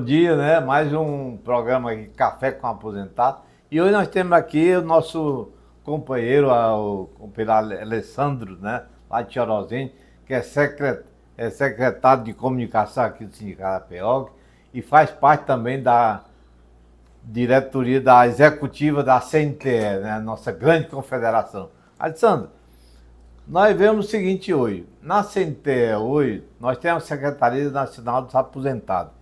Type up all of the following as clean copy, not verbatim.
dia, né? Mais um programa aqui, Café com Aposentado. E hoje nós temos aqui o nosso companheiro, o companheiro Alessandro, né? Lá de Chorozinho, que é secretário de comunicação aqui do Sindicato APEOG e faz parte também da diretoria da executiva da CNTE, né? Nossa grande confederação. Alessandro, nós vemos o seguinte hoje. Na CNTE hoje, nós temos a Secretaria Nacional dos Aposentados.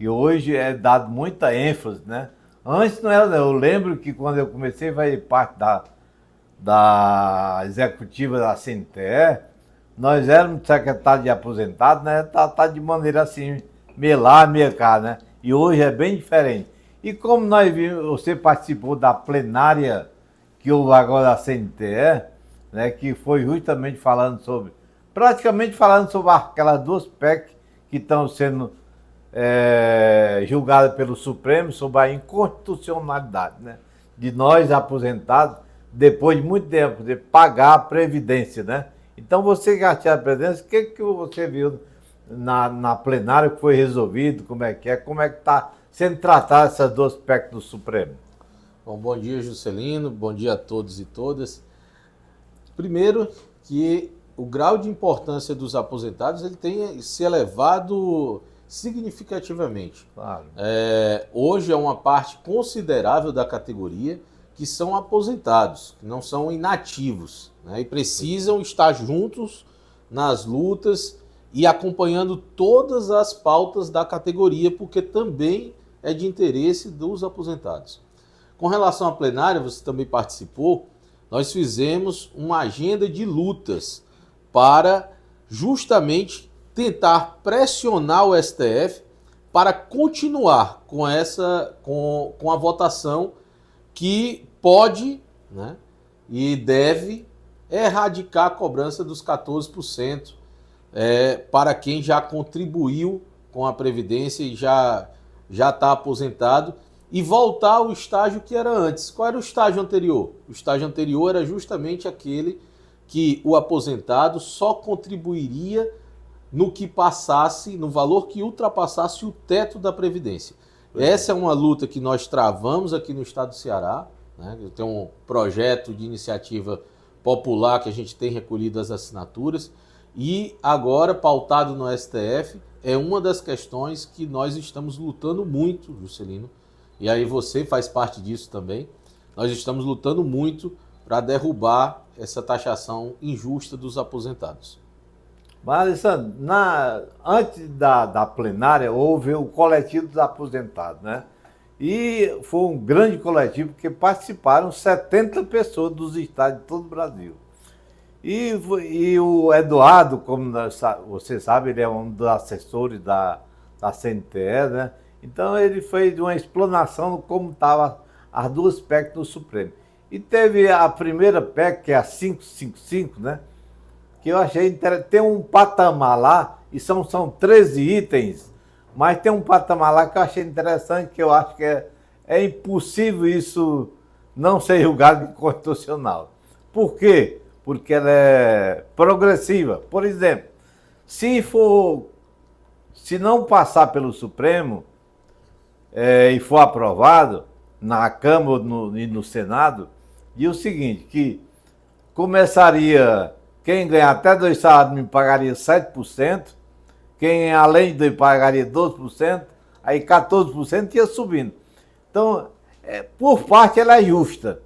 E hoje é dado muita ênfase, né? Antes não era, não. Eu lembro que quando eu comecei a fazer parte da executiva da CNTE, nós éramos secretários de aposentados, né? Tá de maneira assim, meio lá, meio cá, né? E hoje é bem diferente. E como nós vimos, você participou da plenária que houve agora da CNTE, né? Que foi justamente praticamente falando sobre aquelas duas PEC que estão sendo julgada pelo Supremo sobre a inconstitucionalidade, né? De nós aposentados, depois de muito tempo, de pagar a Previdência, né? Então você que assistiu a Previdência, o que você viu na plenária que foi resolvido, como é que está sendo tratado essas duas PEC do Supremo? Bom dia, Juscelino, bom dia a todos e todas. Primeiro, que o grau de importância dos aposentados ele tem se elevado significativamente. Claro. Hoje é uma parte considerável da categoria que são aposentados, que não são inativos, né, e precisam estar juntos nas lutas e acompanhando todas as pautas da categoria, porque também é de interesse dos aposentados. Com relação à plenária, você também participou, nós fizemos uma agenda de lutas para justamente tentar pressionar o STF para continuar com a votação que pode, né, e deve erradicar a cobrança dos 14% para quem já contribuiu com a Previdência e já está aposentado e voltar ao estágio que era antes. Qual era o estágio anterior? O estágio anterior era justamente aquele que o aposentado só contribuiria no que passasse, no valor que ultrapassasse o teto da Previdência. Essa é uma luta que nós travamos aqui no estado do Ceará, né? Tem um projeto de iniciativa popular que a gente tem recolhido as assinaturas e agora, pautado no STF, é uma das questões que nós estamos lutando muito, Juscelino, e aí você faz parte disso também. Nós estamos lutando muito para derrubar essa taxação injusta dos aposentados. Mas, Alessandro, antes da plenária, houve o coletivo dos aposentados, né? E foi um grande coletivo, porque participaram 70 pessoas dos estados de todo o Brasil. E o Eduardo, como você sabe, ele é um dos assessores da CNTE, né? Então ele fez uma explanação de como estavam as duas PEC do Supremo. E teve a primeira PEC, que é a 555, né? Que eu achei interessante. Tem um patamar lá, e são 13 itens, mas tem um patamar lá que eu achei interessante, que eu acho que é impossível isso não ser julgado de inconstitucional. Por quê? Porque ela é progressiva. Por exemplo, se não passar pelo Supremo e for aprovado na Câmara e no Senado, diz o seguinte, que começaria... Quem ganhar até 2 salários mínimos pagaria 7%, quem além de pagaria 12%, aí 14% ia subindo. Então, por parte ela é justa,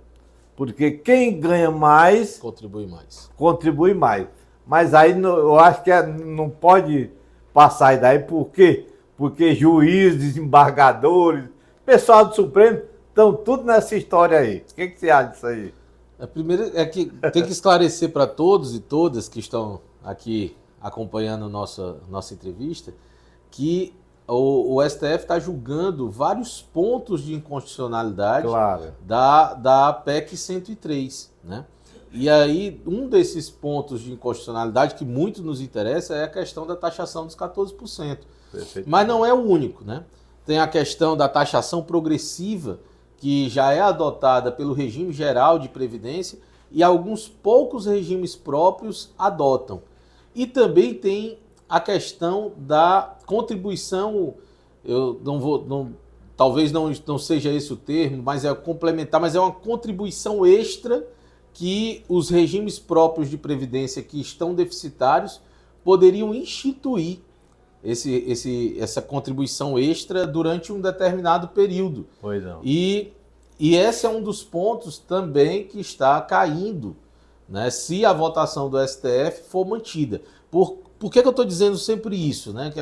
porque quem ganha mais... Contribui mais. Mas aí eu acho que não pode passar daí, por quê? Porque juízes, embargadores, pessoal do Supremo, estão tudo nessa história aí. O que você acha disso aí? A primeira é que tem que esclarecer para todos e todas que estão aqui acompanhando nossa entrevista que o STF está julgando vários pontos de inconstitucionalidade, claro, da PEC 103, né? E aí, um desses pontos de inconstitucionalidade que muito nos interessa é a questão da taxação dos 14%. Mas não é o único, né? Tem a questão da taxação progressiva, que já é adotada pelo regime geral de previdência e alguns poucos regimes próprios adotam. E também tem a questão da contribuição eu não vou, talvez não seja esse o termo, mas é complementar, mas é uma contribuição extra que os regimes próprios de previdência que estão deficitários poderiam instituir essa contribuição extra durante um determinado período. Pois não. E esse é um dos pontos também que está caindo, né, se a votação do STF for mantida. Por que eu estou dizendo sempre isso, né,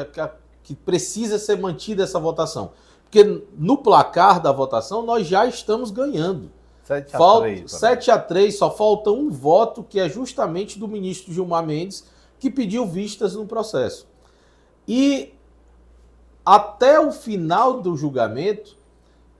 que precisa ser mantida essa votação? Porque no placar da votação nós já estamos ganhando. 7-3, só falta um voto, que é justamente do ministro Gilmar Mendes, que pediu vistas no processo. E até o final do julgamento,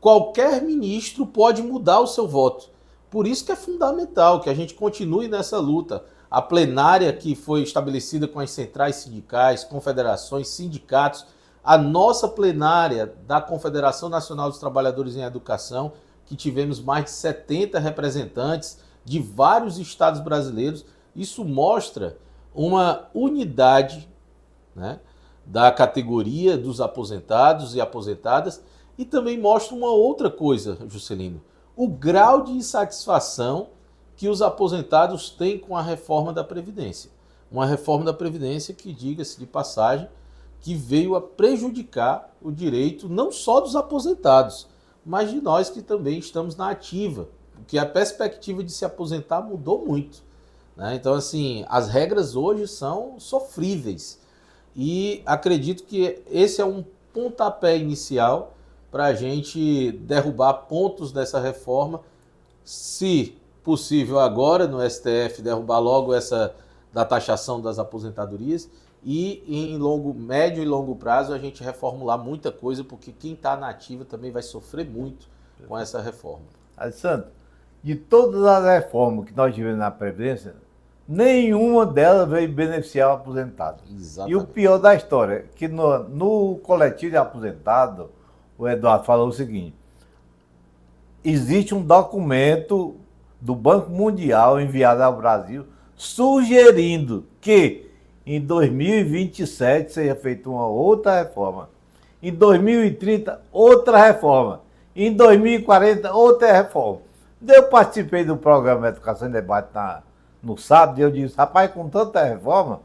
qualquer ministro pode mudar o seu voto. Por isso que é fundamental que a gente continue nessa luta. A plenária que foi estabelecida com as centrais sindicais, confederações, sindicatos, a nossa plenária da Confederação Nacional dos Trabalhadores em Educação, que tivemos mais de 70 representantes de vários estados brasileiros, isso mostra uma unidade, né, da categoria dos aposentados e aposentadas, e também mostra uma outra coisa, Juscelino, o grau de insatisfação que os aposentados têm com a reforma da Previdência. Uma reforma da Previdência que, diga-se de passagem, que veio a prejudicar o direito não só dos aposentados, mas de nós que também estamos na ativa, porque a perspectiva de se aposentar mudou muito, né? Então, assim, as regras hoje são sofríveis e acredito que esse é um pontapé inicial para a gente derrubar pontos dessa reforma, se possível agora no STF derrubar logo essa da taxação das aposentadorias, e em médio e longo prazo a gente reformular muita coisa, porque quem está na ativa também vai sofrer muito com essa reforma. Alessandro, de todas as reformas que nós tivemos na Previdência, nenhuma delas veio beneficiar o aposentado. Exatamente. E o pior da história é que no coletivo de aposentado, o Eduardo falou o seguinte: existe um documento do Banco Mundial enviado ao Brasil sugerindo que em 2027 seja feita uma outra reforma, em 2030 outra reforma, em 2040 outra reforma. Eu participei do programa Educação em Debate no sábado e eu disse: rapaz, com tanta reforma,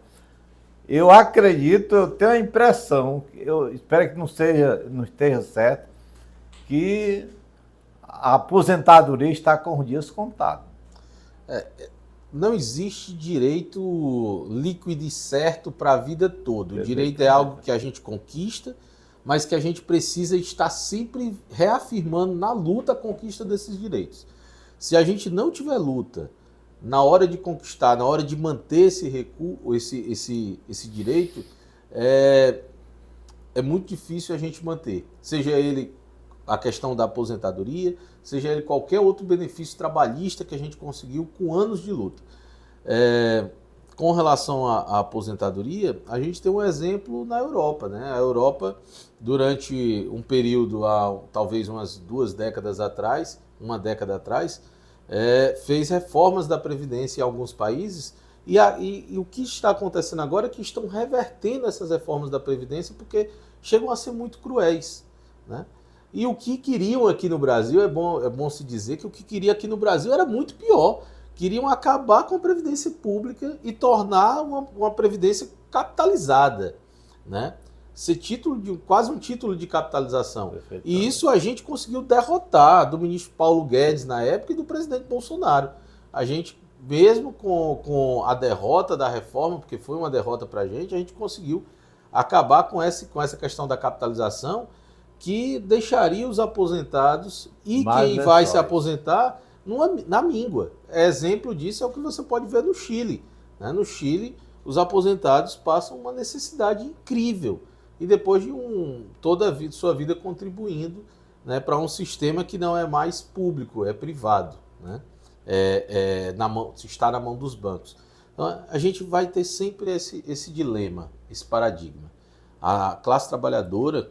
eu acredito, eu tenho a impressão, eu espero que não esteja certo, que a aposentadoria está com os dias contados. Não existe direito líquido e certo para a vida toda. O direito é algo que a gente conquista, mas que a gente precisa estar sempre reafirmando na luta a conquista desses direitos. Se a gente não tiver luta na hora de conquistar, na hora de manter esse recuo, esse direito, é muito difícil a gente manter. Seja ele a questão da aposentadoria, seja ele qualquer outro benefício trabalhista que a gente conseguiu com anos de luta. Com relação à aposentadoria, a gente tem um exemplo na Europa, né? A Europa, durante um período, talvez umas 2 décadas atrás, uma década atrás, fez reformas da Previdência em alguns países, e o que está acontecendo agora é que estão revertendo essas reformas da Previdência porque chegam a ser muito cruéis, né? E o que queriam aqui no Brasil, é bom se dizer que o que queria aqui no Brasil era muito pior. Queriam acabar com a Previdência Pública e tornar uma Previdência capitalizada, né? Ser quase um título de capitalização. E isso a gente conseguiu derrotar do ministro Paulo Guedes na época e do presidente Bolsonaro. A gente, mesmo com a derrota da reforma, porque foi uma derrota para a gente conseguiu acabar com essa questão da capitalização, que deixaria os aposentados e quem vai se aposentar na míngua. Exemplo disso é o que você pode ver no Chile, né? No Chile, os aposentados passam uma necessidade incrível e depois de toda a sua vida contribuindo, né, para um sistema que não é mais público, é privado, né? Está na mão dos bancos. Então, a gente vai ter sempre esse dilema, esse paradigma. A classe trabalhadora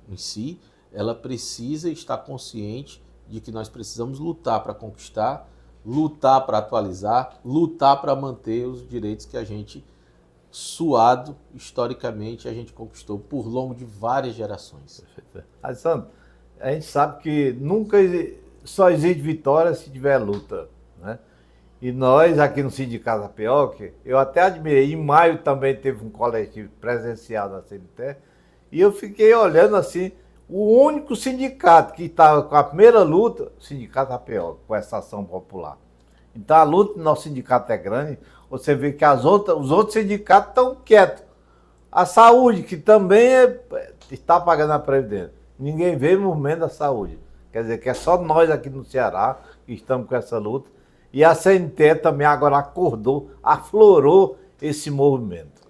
em si, ela precisa estar consciente de que nós precisamos lutar para conquistar, lutar para atualizar, lutar para manter os direitos que a gente suado, historicamente, a gente conquistou por longo de várias gerações. Alessandro, a gente sabe que nunca só existe vitória se tiver luta, né? E nós aqui no Sindicato APEOC, eu até admirei, em maio também teve um coletivo presencial na CNTE, e eu fiquei olhando assim, o único sindicato que estava com a primeira luta, o Sindicato APEOC, com essa ação popular. Então a luta do nosso sindicato é grande, você vê que os outros sindicatos estão quietos. A saúde, que também está pagando a Previdência. Ninguém vê o movimento da saúde. Quer dizer que é só nós aqui no Ceará que estamos com essa luta. E a CNTE também agora acordou, aflorou esse movimento.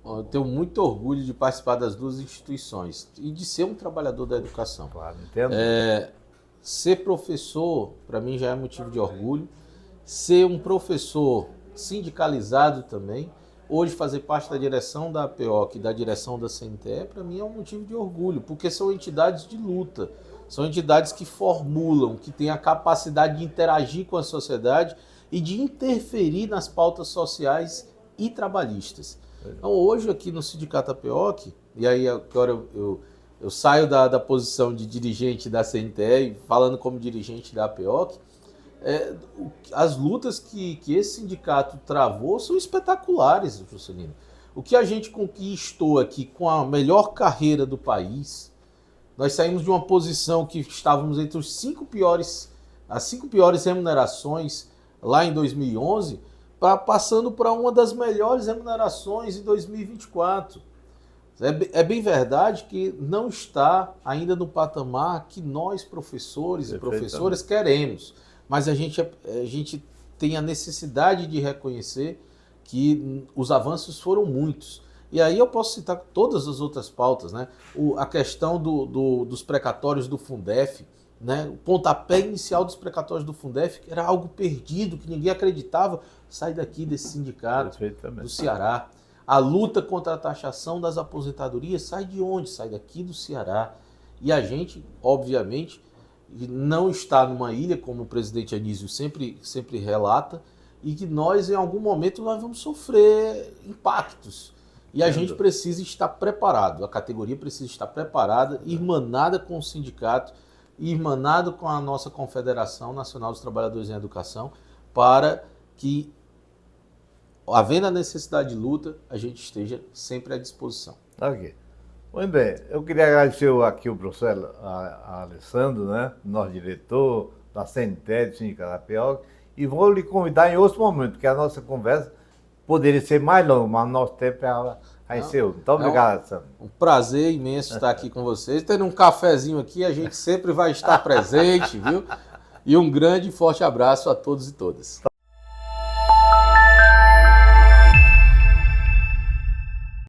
Eu tenho muito orgulho de participar das duas instituições e de ser um trabalhador da educação. Claro, entendo. Ser professor, para mim, já é motivo de orgulho. Ser um professor sindicalizado também, hoje fazer parte da direção da APEOC e da direção da CNTE, para mim é um motivo de orgulho, porque são entidades de luta, são entidades que formulam, que têm a capacidade de interagir com a sociedade e de interferir nas pautas sociais e trabalhistas. Então hoje aqui no Sindicato APEOC, e aí agora eu saio da posição de dirigente da CNTE, falando como dirigente da APEOC, as lutas que esse sindicato travou são espetaculares, Juscelino. O que a gente conquistou aqui com a melhor carreira do país, nós saímos de uma posição que estávamos entre as 5 piores remunerações lá em 2011, passando para uma das melhores remunerações em 2024. É bem verdade que não está ainda no patamar que nós, professores e professoras, queremos. Mas a gente tem a necessidade de reconhecer que os avanços foram muitos. E aí eu posso citar todas as outras pautas, né? A questão dos precatórios do Fundef, né? O pontapé inicial dos precatórios do Fundef, que era algo perdido, que ninguém acreditava, sai daqui desse sindicato do Ceará. A luta contra a taxação das aposentadorias sai de onde? Sai daqui do Ceará. E a gente, obviamente, não está numa ilha, como o presidente Anísio sempre relata, e que nós, em algum momento, nós vamos sofrer impactos. E a gente precisa estar preparado, a categoria precisa estar preparada, irmanada com o sindicato, irmanado com a nossa Confederação Nacional dos Trabalhadores em Educação, para que, havendo a necessidade de luta, a gente esteja sempre à disposição. Ok. Muito bem, eu queria agradecer aqui o professor Alessandro, né, nosso diretor da CNTE, do Sindicato APEOC, e vou lhe convidar em outro momento, porque a nossa conversa poderia ser mais longa, mas o nosso tempo é encerrou. Muito obrigado, Alessandro. Um prazer imenso estar aqui com vocês. Tendo um cafezinho aqui, a gente sempre vai estar presente, viu? E um grande e forte abraço a todos e todas.